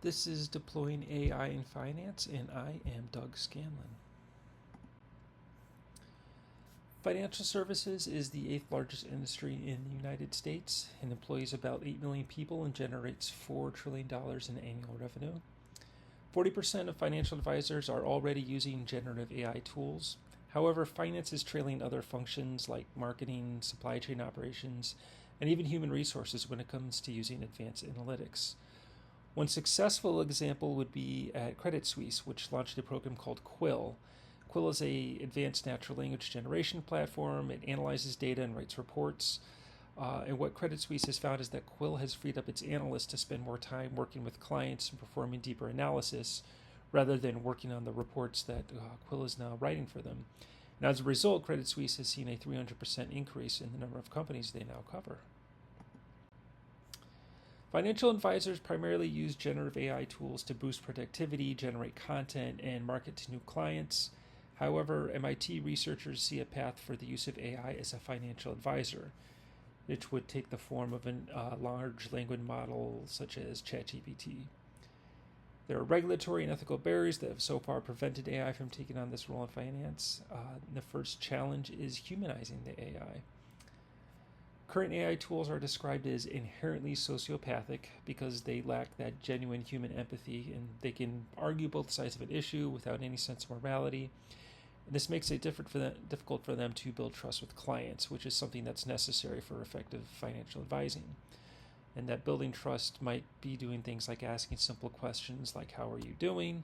This is Deploying AI in Finance, and I am Doug Scanlon. Financial services is the 8th largest industry in the United States and employs about 8 million people and generates $4 trillion in annual revenue. 40% of financial advisors are already using generative AI tools. However, finance is trailing other functions like marketing, supply chain operations, and even human resources when it comes to using advanced analytics. One successful example would be at Credit Suisse, which launched a program called Quill. Quill is an advanced natural language generation platform. It analyzes data and writes reports. And what Credit Suisse has found is that Quill has freed up its analysts to spend more time working with clients and performing deeper analysis rather than working on the reports that Quill is now writing for them. And as a result, Credit Suisse has seen a 300% increase in the number of companies they now cover. Financial advisors primarily use generative AI tools to boost productivity, generate content, and market to new clients. However, MIT researchers see a path for the use of AI as a financial advisor, which would take the form of a large language model such as ChatGPT. There are regulatory and ethical barriers that have so far prevented AI from taking on this role in finance. The first challenge is humanizing the AI. Current AI tools are described as inherently sociopathic because they lack that genuine human empathy, and they can argue both sides of an issue without any sense of morality. And this makes it difficult for them to build trust with clients, which is something that's necessary for effective financial advising. And that building trust might be doing things like asking simple questions like, how are you doing?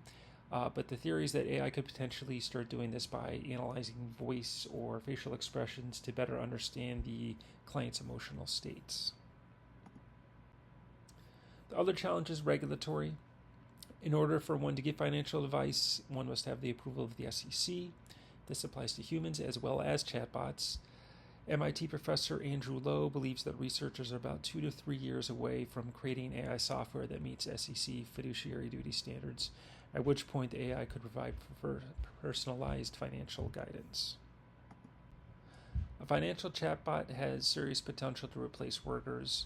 But the theory is that AI could potentially start doing this by analyzing voice or facial expressions to better understand the client's emotional states. The other challenge is regulatory. In order for one to give financial advice, one must have the approval of the SEC. This applies to humans as well as chatbots. MIT professor Andrew Lo believes that researchers are about 2 to 3 years away from creating AI software that meets SEC fiduciary duty standards, at which point the AI could provide personalized financial guidance. A financial chatbot has serious potential to replace workers.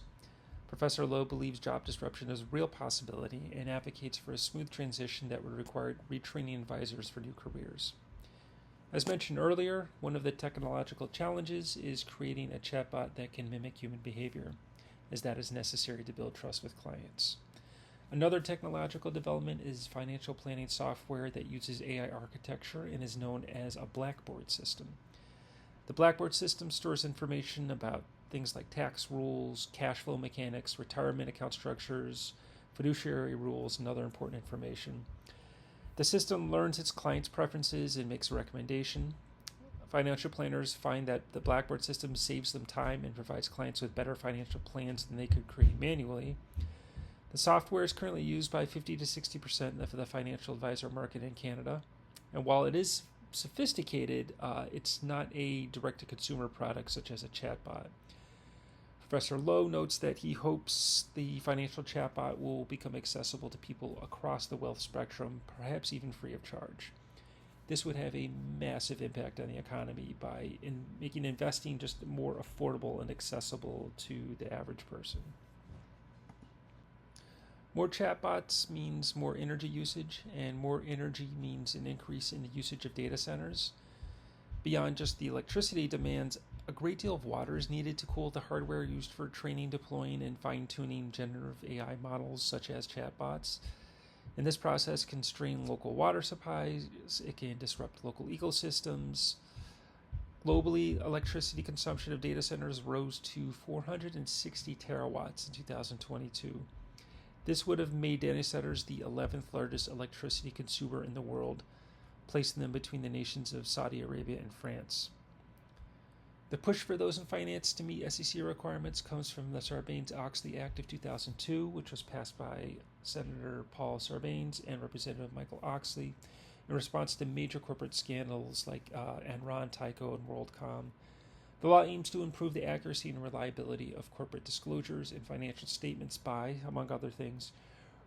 Professor Lo believes job disruption is a real possibility and advocates for a smooth transition that would require retraining advisors for new careers. As mentioned earlier, one of the technological challenges is creating a chatbot that can mimic human behavior, as that is necessary to build trust with clients. Another technological development is financial planning software that uses AI architecture and is known as a Blackboard system. The Blackboard system stores information about things like tax rules, cash flow mechanics, retirement account structures, fiduciary rules, and other important information. The system learns its clients' preferences and makes a recommendation. Financial planners find that the Blackboard system saves them time and provides clients with better financial plans than they could create manually. The software is currently used by 50 to 60% of the financial advisor market in Canada. And while it is sophisticated, it's not a direct-to-consumer product such as a chatbot. Professor Lo notes that he hopes the financial chatbot will become accessible to people across the wealth spectrum, perhaps even free of charge. This would have a massive impact on the economy by making investing just more affordable and accessible to the average person. More chatbots means more energy usage, and more energy means an increase in the usage of data centers. Beyond just the electricity demands, a great deal of water is needed to cool the hardware used for training, deploying, and fine-tuning generative AI models such as chatbots. And this process can strain local water supplies, it can disrupt local ecosystems. Globally, electricity consumption of data centers rose to 460 terawatts in 2022. This would have made data centers the 11th largest electricity consumer in the world, placing them between the nations of Saudi Arabia and France. The push for those in finance to meet SEC requirements comes from the Sarbanes-Oxley Act of 2002, which was passed by Senator Paul Sarbanes and Representative Michael Oxley in response to major corporate scandals like Enron, Tyco, and WorldCom. The law aims to improve the accuracy and reliability of corporate disclosures and financial statements by, among other things,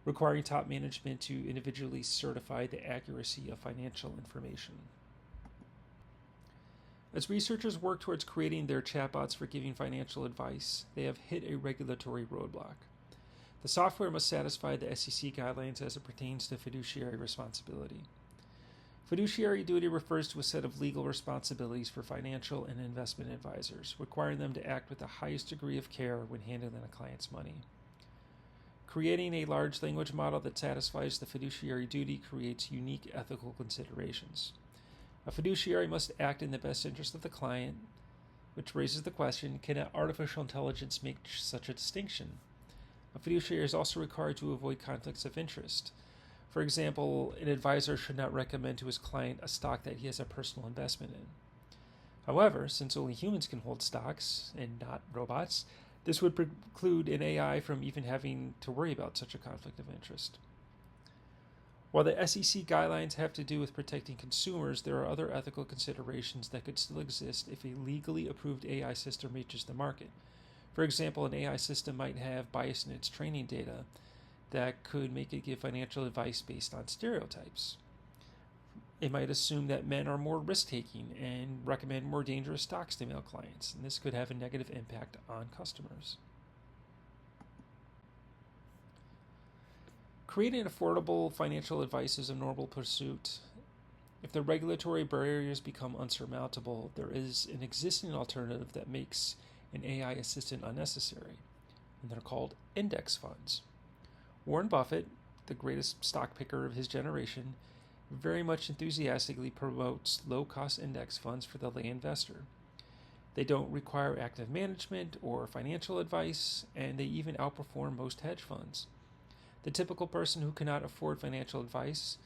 requiring top management to individually certify the accuracy of financial information. As researchers work towards creating their chatbots for giving financial advice, they have hit a regulatory roadblock. The software must satisfy the SEC guidelines as it pertains to fiduciary responsibility. Fiduciary duty refers to a set of legal responsibilities for financial and investment advisors, requiring them to act with the highest degree of care when handling a client's money. Creating a large language model that satisfies the fiduciary duty creates unique ethical considerations. A fiduciary must act in the best interest of the client, which raises the question, can artificial intelligence make such a distinction? A fiduciary is also required to avoid conflicts of interest. For example, an advisor should not recommend to his client a stock that he has a personal investment in. However, since only humans can hold stocks and not robots, this would preclude an AI from even having to worry about such a conflict of interest. While the SEC guidelines have to do with protecting consumers, there are other ethical considerations that could still exist if a legally approved AI system reaches the market. For example, an AI system might have bias in its training data that could make it give financial advice based on stereotypes. It might assume that men are more risk-taking and recommend more dangerous stocks to male clients, and this could have a negative impact on customers. Creating affordable financial advice is a noble pursuit. If the regulatory barriers become unsurmountable, there is an existing alternative that makes an AI assistant unnecessary, and they're called index funds. Warren Buffett, the greatest stock picker of his generation, very much enthusiastically promotes low-cost index funds for the lay investor. They don't require active management or financial advice, and they even outperform most hedge funds. The typical person who cannot afford financial advice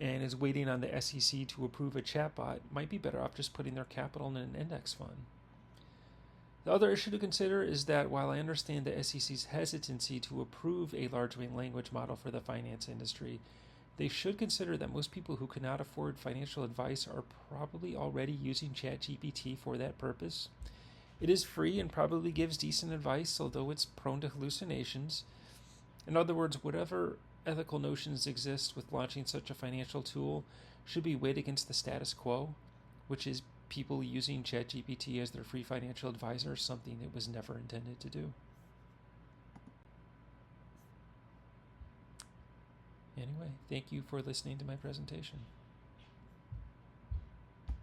and is waiting on the SEC to approve a chatbot might be better off just putting their capital in an index fund. The other issue to consider is that while I understand the SEC's hesitancy to approve a large language model for the finance industry, they should consider that most people who cannot afford financial advice are probably already using ChatGPT for that purpose. It is free and probably gives decent advice, although it's prone to hallucinations. In other words, whatever ethical notions exist with launching such a financial tool should be weighed against the status quo, which is people using ChatGPT as their free financial advisor, something it was never intended to do. Anyway, thank you for listening to my presentation.